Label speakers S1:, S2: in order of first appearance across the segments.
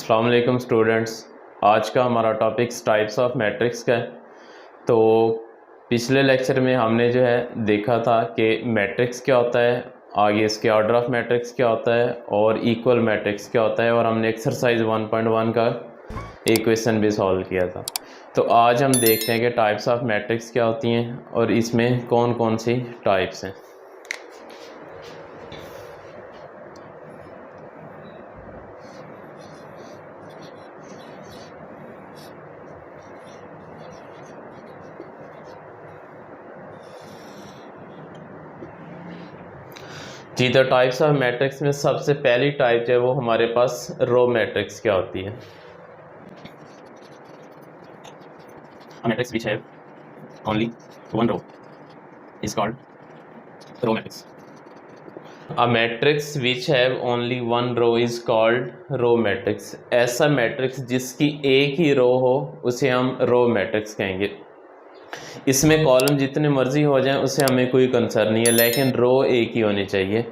S1: अस्सलाम वालेकुम स्टूडेंट्स। आज का हमारा टॉपिक्स टाइप्स ऑफ मैट्रिक्स का है। तो पिछले लेक्चर में हमने जो है देखा था कि मैट्रिक्स क्या होता है, आगे इसके ऑर्डर ऑफ मैट्रिक्स क्या होता है और इक्वल मैट्रिक्स क्या होता है, और हमने एक्सरसाइज 1.1 का एक क्वेश्चन भी सॉल्व किया था। तो आज हम देखते हैं कि टाइप्स ऑफ मैट्रिक्स क्या होती हैं और इसमें कौन कौन सी टाइप्स हैं। जी, तो टाइप्स ऑफ मैट्रिक्स में सबसे पहली टाइप जो है वो हमारे पास रो मैट्रिक्स क्या होती है। A matrix which have only one row is called row matrix. A matrix which have only one row is called row matrix. ऐसा मैट्रिक्स जिसकी एक ही रो हो उसे हम रो मैट्रिक्स कहेंगे। इसमें कॉलम जितने मर्जी हो जाएं उससे हमें कोई कंसर्न नहीं है, लेकिन रो एक ही होनी चाहिए।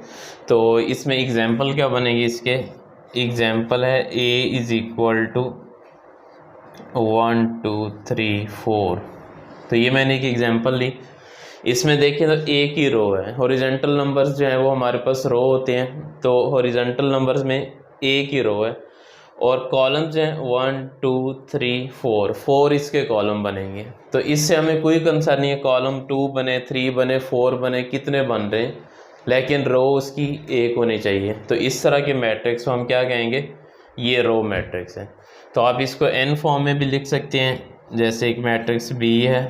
S1: तो इसमें एग्जांपल क्या बनेगी, इसके एग्जांपल है A इज इक्वल टू 1 2 3 4। तो ये मैंने एक एग्जांपल ली। इसमें देखिए तो एक ही रो है, हॉरिजॉन्टल नंबर्स जो है वो हमारे पास रो होते हैं, तो हॉरिजॉन्टल नंबर्स में एक ही रो है और कॉलम जो हैं 1 2 3 4 इसके कॉलम बनेंगे। तो इससे हमें कोई कंसर्न नहीं है कॉलम 2 बने 3 बने 4 बने कितने बन रहे हैं, लेकिन रो उसकी एक होनी चाहिए। तो इस तरह के मैट्रिक्स को हम क्या कहेंगे, ये रो मैट्रिक्स है। तो आप इसको n फॉर्म में भी लिख सकते हैं, जैसे एक मैट्रिक्स B है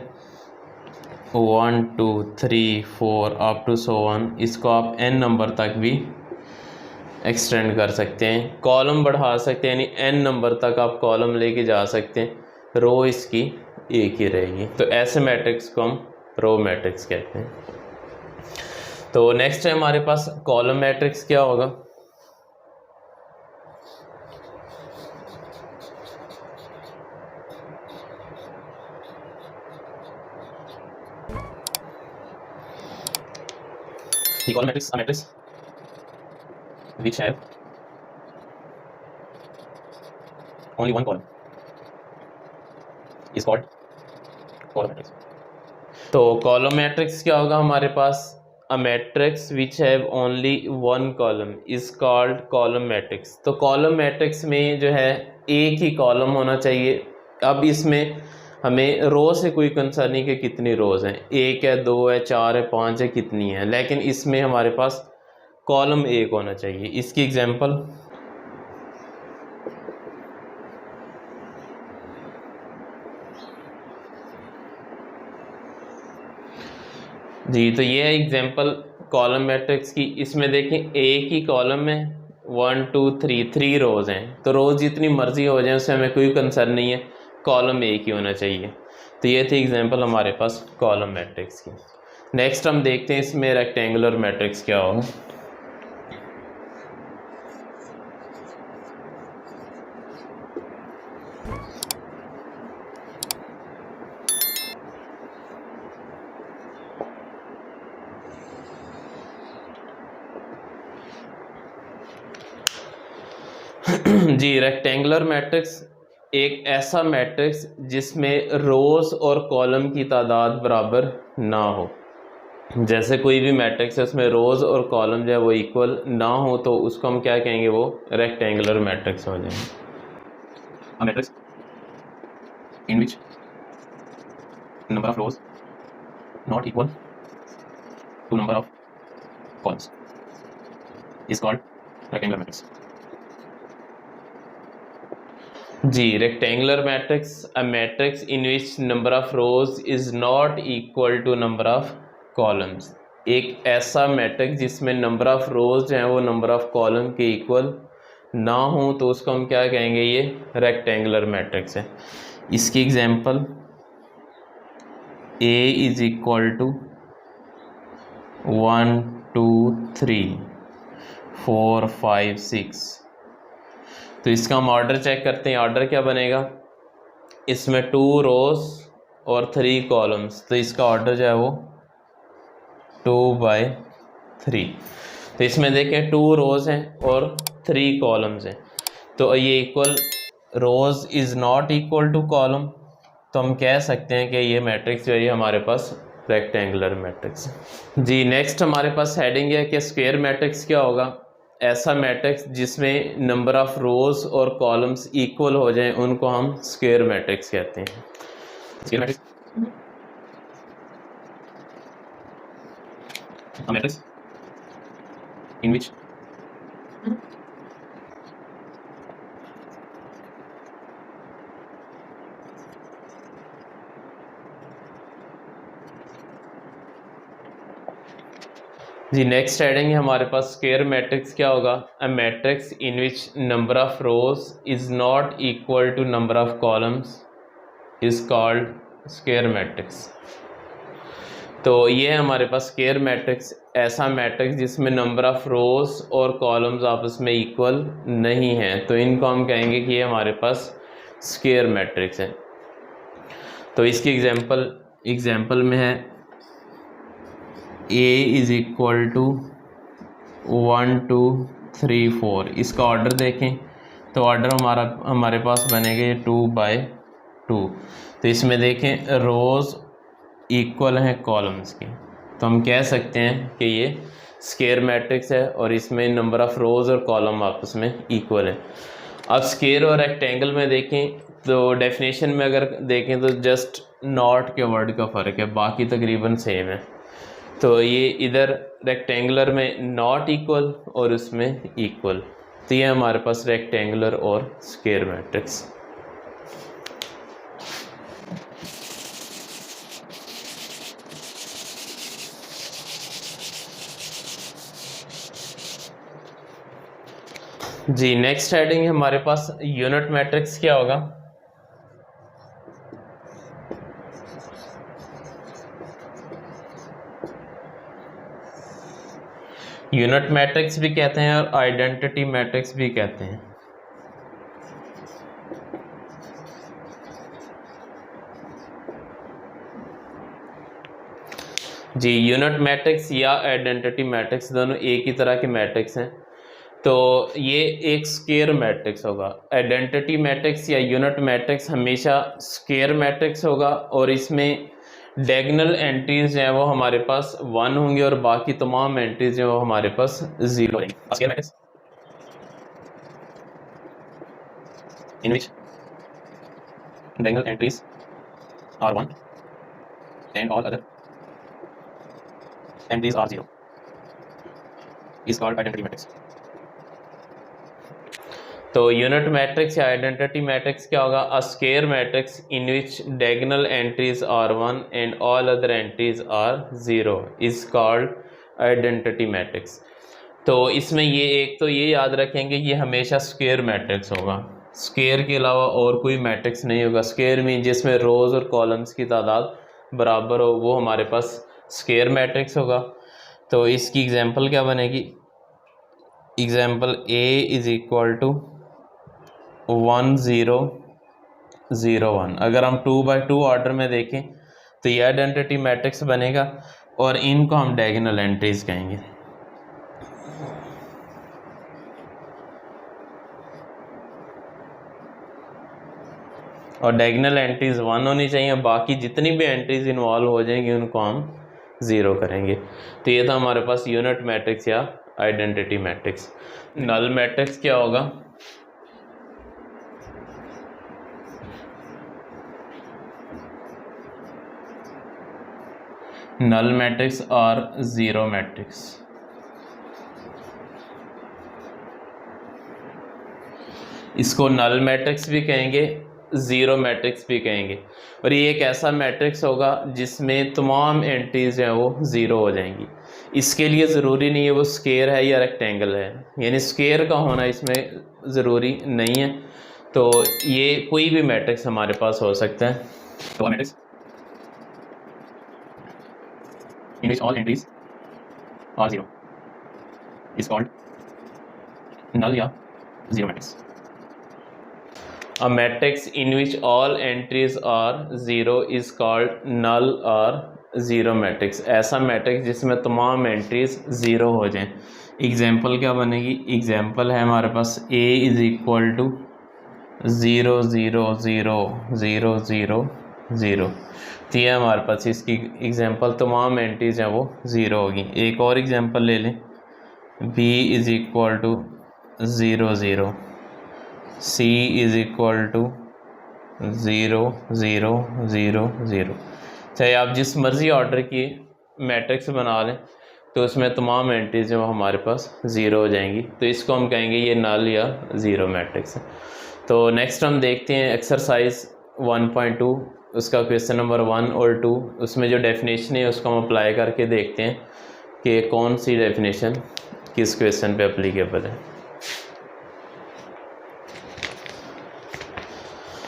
S1: 1 2 3 4 अप टू सो ऑन, इसको आप n नंबर तक भी एक्सटेंड कर सकते हैं, कॉलम बढ़ा सकते हैं, यानी n नंबर तक आप कॉलम लेके जा सकते हैं, रो इसकी एक ही रहेगी। तो ऐसे मैट्रिक्स को हम रो मैट्रिक्स कहते हैं। तो नेक्स्ट है हमारे पास कॉलम मैट्रिक्स क्या होगा। The column matrix, a matrix which have only one column is called column matrix. तो कॉलम मैट्रिक्स क्या होगा हमारे पास, a matrix which have only one column is called column matrix. तो कॉलम मैट्रिक्स में जो है एक ही कॉलम होना चाहिए। अब इसमें हमें रो से कोई कंसर्न नहीं कि कितनी रोज हैं, एक है, दो है, चार है, पांच है, कितनी है, लेकिन इसमें हमारे पास कॉलम एक होना चाहिए। इसकी एग्जांपल जी, तो ये है एग्जांपल कॉलम मैट्रिक्स की। इसमें देखें एक ही कॉलम में 1 2 3 रोज हैं, तो रोज जितनी मर्जी हो जाए उससे हमें कोई कंसर्न नहीं है, कॉलम एक ही होना चाहिए। तो ये थी एग्जांपल हमारे पास कॉलम मैट्रिक्स की। नेक्स्ट हम देखते हैं इसमें रेक्टेंगुलर मैट्रिक्स क्या होगा। जी, रेक्टेंगुलर मैट्रिक्स एक ऐसा मैट्रिक्स जिसमें रोज और कॉलम की तादाद बराबर ना हो। जैसे कोई भी मैट्रिक्स है उसमें रोज और कॉलम जो है वो इक्वल ना हो, तो उसको हम क्या कहेंगे, वो रेक्टेंगुलर मैट्रिक्स हो जाएंगे। A matrix in which number of rows not equal to number of columns is called rectangular matrix. जी, rectangular matrix, a matrix in which number of rows is not equal to number of columns. एक ऐसा matrix जिसमें number of रोज जो हैं वो number of column के equal ना हो, तो उसको हम क्या कहेंगे, ये रेक्टेंगुलर मैट्रिक्स है। इसकी example A is equal to 1 2 3 4 5 6। तो इसका हम ऑर्डर चेक करते हैं, ऑर्डर क्या बनेगा, इसमें 2 रोज और 3 कॉलम्स, तो इसका ऑर्डर जो है वो 2/3। तो इसमें देखें 2 रोज हैं और 3 कॉलम्स हैं, तो ये equal rows is not equal to column, तो हम कह सकते हैं कि ये मैट्रिक्स जो है हमारे पास रेक्टेंगुलर मैट्रिक्स। जी नेक्स्ट हमारे पास हेडिंग है कि स्क्वायर मैट्रिक्स क्या होगा। ऐसा मैट्रिक्स जिसमें नंबर ऑफ रोज और कॉलम्स इक्वल हो जाएं उनको हम स्क्वायर मैट्रिक्स कहते हैं। Square matrix a matrix in which जी नेक्स्ट हेडिंग है हमारे पास स्क्वायर मैट्रिक्स क्या होगा। A matrix in which number of rows is not equal to number of columns is called square matrix. तो ये है हमारे पास स्क्वायर मैट्रिक्स, ऐसा मैट्रिक्स जिसमें नंबर ऑफ रोज और कॉलम्स आपस में इक्वल नहीं है, तो इनको हम कहेंगे कि ये हमारे पास स्क्वायर मैट्रिक्स है। तो इसकी एग्जांपल में है A इज इक्वल टू 1 2 3 4। इसका ऑर्डर देखें तो ऑर्डर हमारे पास बनेगा 2/2। तो इसमें देखें रोज़ इक्वल हैं कॉलम्स की, तो हम कह सकते हैं कि ये स्क्वायर मैट्रिक्स है और इसमें नंबर ऑफ रोज़ और कॉलम आपस में इक्वल है। अब स्क्वायर और रेक्टेंगल में देखें तो डेफिनेशन में अगर देखें तो जस्ट नॉट के वर्ड का फ़र्क है, बाकी तकरीबन सेम है। तो ये इधर रेक्टेंगुलर में नॉट इक्वल और उसमें इक्वल, तो ये हमारे पास रेक्टेंगुलर और स्क्वायर मैट्रिक्स। जी नेक्स्ट हेडिंग है हमारे पास यूनिट मैट्रिक्स क्या होगा। यूनिट मैट्रिक्स भी कहते हैं और आइडेंटिटी मैट्रिक्स भी कहते हैं। जी यूनिट मैट्रिक्स या आइडेंटिटी मैट्रिक्स दोनों एक ही तरह के मैट्रिक्स हैं, तो ये एक स्क्वायर मैट्रिक्स होगा। आइडेंटिटी मैट्रिक्स या यूनिट मैट्रिक्स हमेशा स्क्वायर मैट्रिक्स होगा और इसमें डायगोनल एंट्रीज जो है वो हमारे पास 1 होंगे और बाकी तमाम एंट्रीज जो है वो हमारे पास 0 होंगी। Square matrix in which diagonal entries are 1 and all other entries are 0 is called identity matrix. तो यूनिट मैट्रिक्स या आइडेंटिटी मैट्रिक्स क्या होगा। A square matrix in which diagonal entries are 1 and all other entries are 0 is called identity matrix. तो इसमें ये एक तो ये याद रखेंगे ये हमेशा स्क्वायर मैट्रिक्स होगा, स्क्वायर के अलावा और कोई मैट्रिक्स नहीं होगा। स्क्वायर मीन जिसमें रोज और कॉलम्स की तादाद बराबर हो वो हमारे पास स्क्वायर मैट्रिक्स होगा। तो इसकी एग्जांपल क्या बनेगी। Example A is equal to 1 0 0 1। अगर हम 2/2 ऑर्डर में देखें तो ये आइडेंटिटी मैट्रिक्स बनेगा और इनको हम डायगोनल एंट्रीज कहेंगे। और डायगोनल एंट्रीज 1 होनी चाहिए, बाकी जितनी भी एंट्रीज इन्वॉल्व हो जाएंगी उनको हम 0 करेंगे। तो ये था हमारे पास यूनिट मैट्रिक्स या आइडेंटिटी मैट्रिक्स। नल मैट्रिक्स क्या होगा। नल मैट्रिक्स और 0 मैट्रिक्स। इसको नल मैट्रिक्स भी कहेंगे, 0 मैट्रिक्स भी कहेंगे। और ये एक ऐसा मैट्रिक्स होगा जिसमें तमाम एंट्रीज हैं वो 0 हो जाएंगी। इसके लिए ज़रूरी नहीं है वो स्क्वायर है या रेक्टेंगल है, यानी स्क्वायर का होना इसमें ज़रूरी नहीं है। तो ये कोई भी मैट्रिक्स हमारे पास हो सकता है। तो matrix in which all entries are 0 is called null या 0 matrix. A matrix in which all entries are 0 is called null or 0 matrix. ऐसा मैट्रिक्स जिसमें तमाम एंट्रीज 0 हो जाएं। एग्जाम्पल क्या बनेगी। एग्जाम्पल है हमारे पास A इज इक्वल टू 0 0 0 0 0 0। तो ये हमारे पास इसकी एग्जांपल तमाम एंट्रीज हैं वो 0 होगी। एक और एग्जांपल ले लें, b is equal to 0 0, c is equal to 0 0 0 0। चाहे आप जिस मर्ज़ी ऑर्डर की मैट्रिक्स बना लें तो उसमें तमाम एंट्रीज जो हमारे पास 0 हो जाएंगी, तो इसको हम कहेंगे ये नल या ज़ीरो मैट्रिक्स है। तो नेक्स्ट हम देखते हैं एक्सरसाइज 1.2, उसका क्वेश्चन नंबर 1 और 2, उसमें जो डेफिनेशन है उसको हम अप्लाई करके देखते हैं कि कौन सी डेफिनेशन किस क्वेश्चन पे अप्लीकेबल है।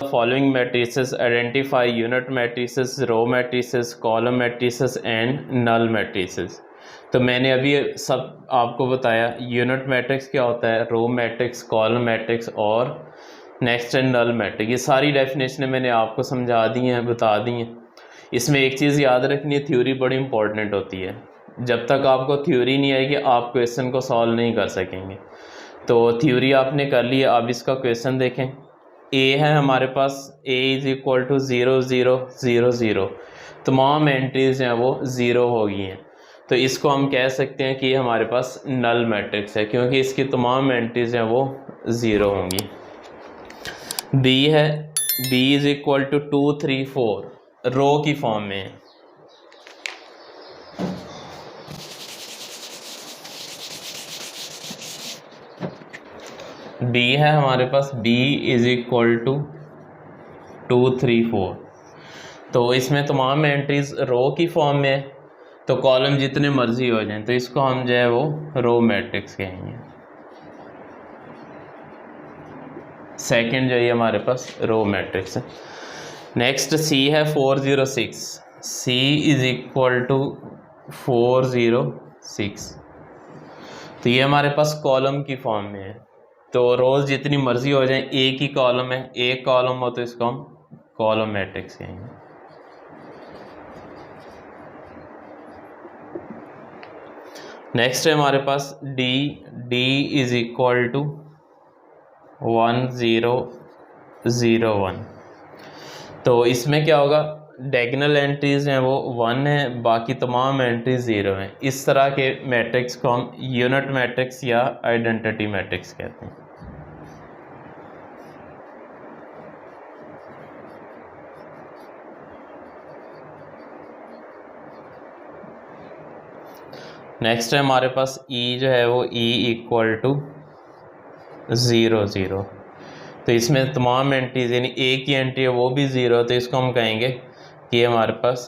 S1: Following matrices identify unit matrices, row matrices, column matrices and null matrices. तो मैंने अभी सब आपको बताया यूनिट मैट्रिक्स क्या होता है, रो मैट्रिक्स, कॉलम मैट्रिक्स और नेक्स्ट है नल मैट्रिक्स। ये सारी डेफिनेशन मैंने आपको समझा दी हैं, बता दी हैं। इसमें एक चीज़ याद रखनी है, थ्योरी बड़ी इंपॉर्टेंट होती है। जब तक आपको थ्योरी नहीं आएगी आप क्वेश्चन को सॉल्व नहीं कर सकेंगे। तो थ्योरी आपने कर ली है, अब इसका क्वेश्चन देखें। ए है हमारे पास, ए इज़ इक्वल टू 0 0 0 0, तमाम एंट्रीज हैं वो 0 हो गई हैं। तो इसको हम कह सकते हैं कि हमारे पास नल मैट्रिक्स है, क्योंकि इसकी तमाम एंट्रीज हैं वो 0 होंगी। बी है, बी इज़ इक्वल टू 2 3 4, रो की फॉर्म में है। बी है हमारे पास, बी इज़ इक्वल टू 2 3 4, तो इसमें तमाम एंट्रीज रो की फॉर्म में है, तो कॉलम जितने मर्जी हो जाएं, तो इसको हम जो है वो रो मैट्रिक्स कहेंगे। सेकंड जो है हमारे पास रो मैट्रिक्स है। नेक्स्ट सी है 4 0 6, सी इज़ इक्वल टू 4 0 6, तो ये हमारे पास कॉलम की फॉर्म में है। तो रोज जितनी मर्जी हो जाए, एक ही कॉलम है, एक कॉलम हो तो इसको हम कॉलम मैट्रिक्स कहेंगे। नेक्स्ट है हमारे पास D, D is equal to 1 0 0 1, तो इसमें क्या होगा, डायगोनल एंट्रीज हैं वो 1 है, बाकी तमाम एंट्रीज 0 हैं। इस तरह के मैट्रिक्स को हम यूनिट मैट्रिक्स या आइडेंटिटी मैट्रिक्स कहते हैं। नेक्स्ट है हमारे पास ई जो है वो ई इक्वल टू 0 0, तो इसमें तमाम एंट्रीज यानी एक ही एंट्री है वो भी 0, तो इसको हम कहेंगे कि हमारे पास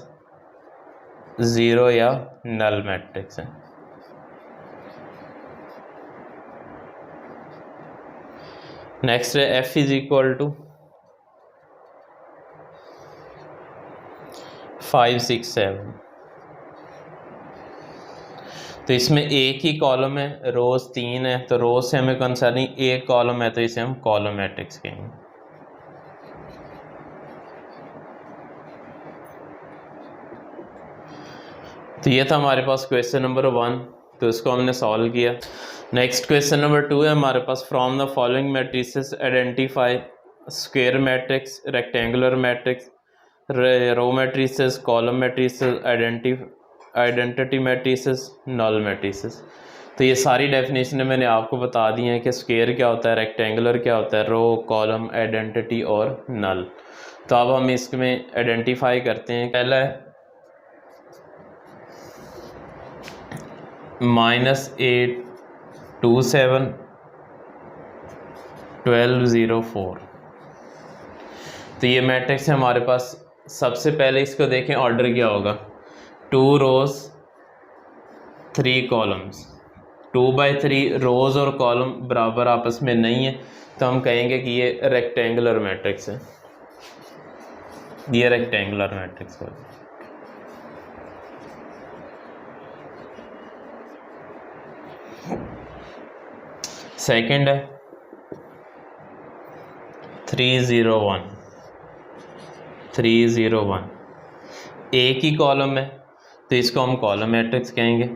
S1: 0 या नल मैट्रिक्स है। नेक्स्ट है एफ इज इक्वल टू 5 6 7, तो इसमें एक ही कॉलम है, रोज 3 है, तो रोज से हमें कंसर्निंग एक कॉलम है, तो इसे हम कॉलम मैट्रिक्स कहेंगे। तो ये था हमारे पास क्वेश्चन नंबर 1, तो इसको हमने सॉल्व किया। नेक्स्ट क्वेश्चन नंबर 2 है हमारे पास, from the following matrices identify square matrix, rectangular matrix, row matrices, column matrices, identity matrices, null matrices. तो ये सारी डेफिनेशन मैंने आपको बता दी हैं कि स्क्वायर क्या होता है, रेक्टेंगुलर क्या होता है, रो, कॉलम, आइडेंटिटी और नल। तो अब हम इसमें आइडेंटिफाई करते हैं। पहला है -8 2 7 12 0 4, तो ये मैट्रिक्स है हमारे पास। सबसे पहले इसको देखें ऑर्डर क्या होगा, 2 रोज 3 कॉलम्स, 2/3 रोज और कॉलम बराबर आपस में नहीं है, तो हम कहेंगे कि ये रेक्टेंगुलर मैट्रिक्स है, ये रेक्टेंगुलर मैट्रिक्स होगा। सेकंड है 3 0 1 3 0 1, एक ही कॉलम है, तो इसको हम कॉलम मैट्रिक्स कहेंगे।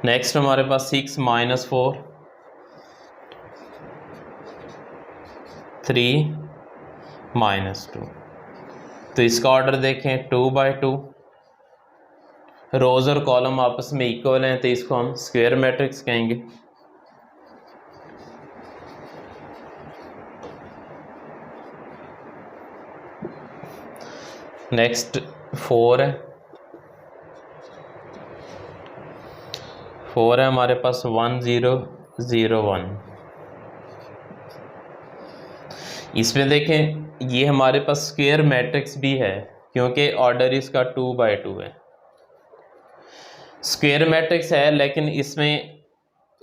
S1: नेक्स्ट हमारे पास 6 माइनस 4 3 माइनस 2। तो इसका ऑर्डर देखें 2/2, रोज और कॉलम आपस में इक्वल हैं तो इसको हम स्क्वायर मैट्रिक्स कहेंगे। नेक्स्ट 4 है, 4 है हमारे पास 1 0 0 1। इसमें देखें ये हमारे पास स्क्वायर मैट्रिक्स भी है क्योंकि ऑर्डर इसका 2/2 है। स्क्वायर मैट्रिक्स है लेकिन इसमें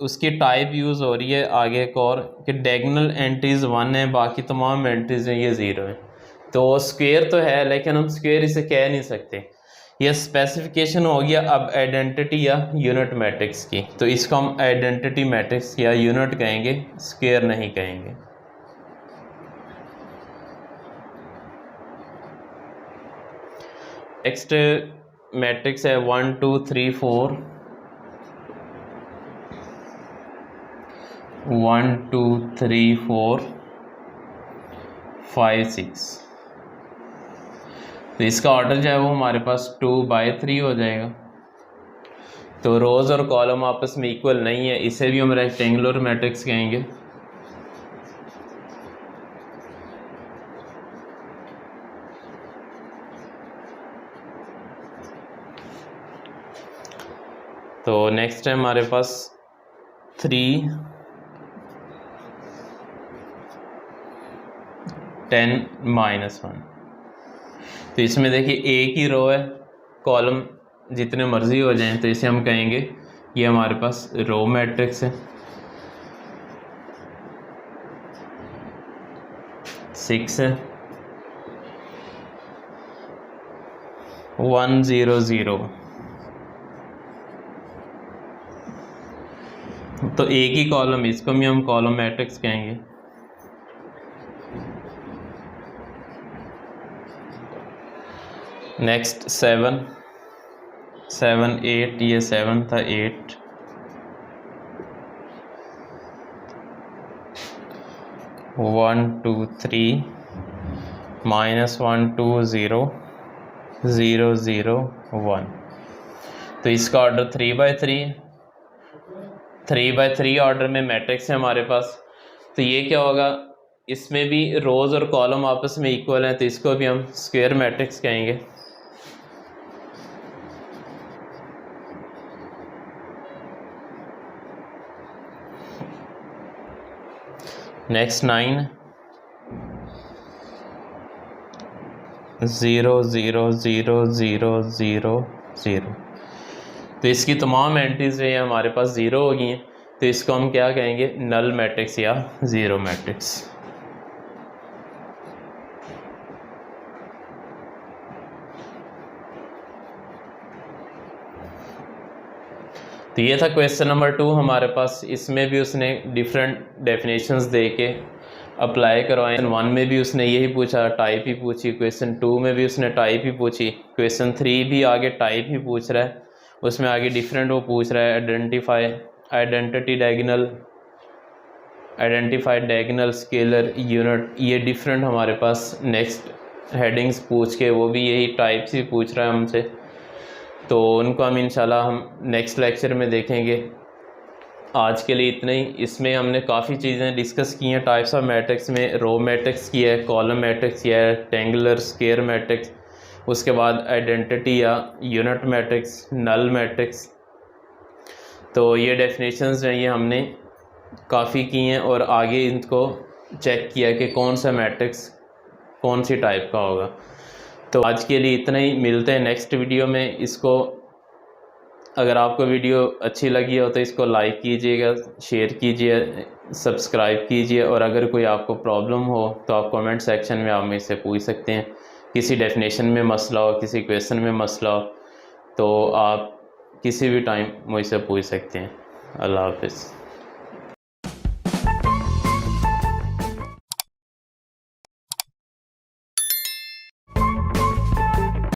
S1: उसकी टाइप यूज़ हो रही है आगे एक और कि डायगोनल एंट्रीज 1 है, बाकी तमाम एंट्रीज हैं ये 0 है। तो स्क्वायर तो है लेकिन हम स्क्वायर इसे कह नहीं सकते। यह स्पेसिफिकेशन हो गया अब आइडेंटिटी या यूनिट मैट्रिक्स की, तो इसको हम आइडेंटिटी मैट्रिक्स या यूनिट कहेंगे, स्क्वायर नहीं कहेंगे। नेक्स्ट मैट्रिक्स है 1 2 3 4 1 2 3 4 5 6। तो इसका ऑर्डर जो है वो हमारे पास 2/3 हो जाएगा। तो रोज और कॉलम आपस में इक्वल नहीं है, इसे भी हम रेक्टेंगुलर मैट्रिक्स कहेंगे। तो नेक्स्ट है हमारे पास 3 10 माइनस 1। तो इसमें देखिए एक ही रो है, कॉलम जितने मर्जी हो जाएं, तो इसे हम कहेंगे ये हमारे पास रो मैट्रिक्स है। 6 है 1 0 0। तो एक ही कॉलम, इसको भी हम कॉलम मैट्रिक्स कहेंगे। नेक्स्ट 7 7 8, ये 7 था 8। 1 2 3 माइनस 1 2 0 0 0 1। तो इसका ऑर्डर 3/3 है। 3/3 ऑर्डर में मैट्रिक्स है हमारे पास। तो ये क्या होगा, इसमें भी रोज और कॉलम आपस में इक्वल हैं, तो इसको भी हम स्क्वायर मैट्रिक्स कहेंगे। नेक्स्ट 9 0 0 0 0 0 0। तो इसकी तमाम एंट्रीज जो है हमारे पास 0 हो गई हैं, तो इसको हम क्या कहेंगे, नल मैट्रिक्स या ज़ीरो मैट्रिक्स। तो ये था क्वेश्चन नंबर 2 हमारे पास। इसमें भी उसने डिफरेंट डेफिनेशंस दे के अप्लाई करवाए। 1 में भी उसने यही पूछा, टाइप ही पूछी। क्वेश्चन 2 में भी उसने टाइप ही पूछी। क्वेश्चन 3 भी आगे टाइप ही पूछ रहा है, उसमें आगे डिफरेंट वो पूछ रहा है। आइडेंटिफाई डायगोनल स्केलर यूनिट, ये डिफरेंट हमारे पास नेक्स्ट हेडिंग्स पूछ के वो भी यही टाइप्स ही पूछ रहा है हमसे। तो उनको हम इंशाल्लाह हम नेक्स्ट लेक्चर में देखेंगे। आज के लिए इतना ही। इसमें हमने काफ़ी चीज़ें डिस्कस की हैं टाइप्स ऑफ मैट्रिक्स में। रो मैट्रिक्स की है, कॉलम मैट्रिक्स किया है, रेक्टेंगुलर स्क्वायर मैट्रिक्स, उसके बाद आइडेंटिटी या यूनिट मैट्रिक्स, नल मैट्रिक्स। तो ये डेफिनेशंस हैं ये हमने काफ़ी की हैं और आगे इनको चेक किया कि कौन सा मैट्रिक्स कौन सी टाइप का होगा। तो आज के लिए इतना ही। मिलते हैं नेक्स्ट वीडियो में। इसको अगर आपको वीडियो अच्छी लगी हो तो इसको लाइक कीजिएगा, शेयर कीजिए, सब्सक्राइब कीजिए। और अगर कोई आपको प्रॉब्लम हो तो आप कमेंट सेक्शन में आप मुझसे पूछ सकते हैं। किसी डेफिनेशन में मसला हो, किसी क्वेश्चन में मसला हो, तो आप किसी भी टाइम मुझसे पूछ सकते हैं। अल्लाह हाफ़िज़।